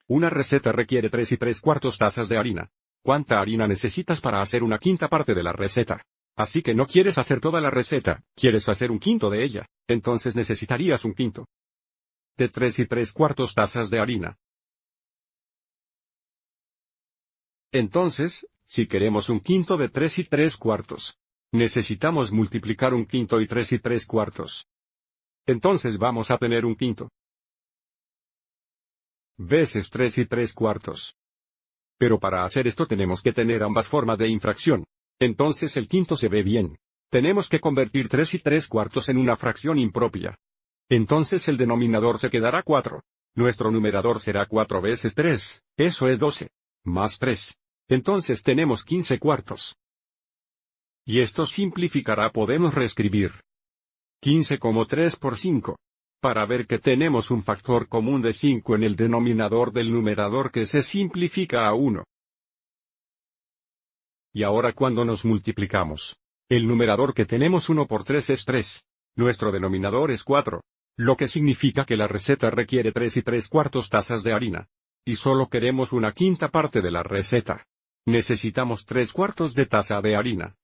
Una receta requiere 3 3/4 tazas de harina. ¿Cuánta harina necesitas para hacer una quinta parte de la receta? Así que no quieres hacer toda la receta, quieres hacer un quinto de ella, entonces necesitarías un quinto de 3 3/4 tazas de harina. Entonces, si queremos un quinto de 3 3/4, necesitamos multiplicar un quinto y 3 3/4. Entonces vamos a tener un quinto veces 3 3/4. Pero para hacer esto tenemos que tener ambas formas de infracción. Entonces el quinto se ve bien. Tenemos que convertir 3 3/4 en una fracción impropia. Entonces el denominador se quedará 4. Nuestro numerador será 4 veces 3, eso es 12. Más 3. Entonces tenemos 15/4. Y esto simplificará, podemos reescribir 15 como 3 por 5. Para ver que tenemos un factor común de 5 en el denominador del numerador que se simplifica a 1. Y ahora cuando nos multiplicamos, el numerador que tenemos 1 por 3 es 3. Nuestro denominador es 4. Lo que significa que la receta requiere 3 3/4 tazas de harina. Y solo queremos una quinta parte de la receta. Necesitamos 3/4 de taza de harina.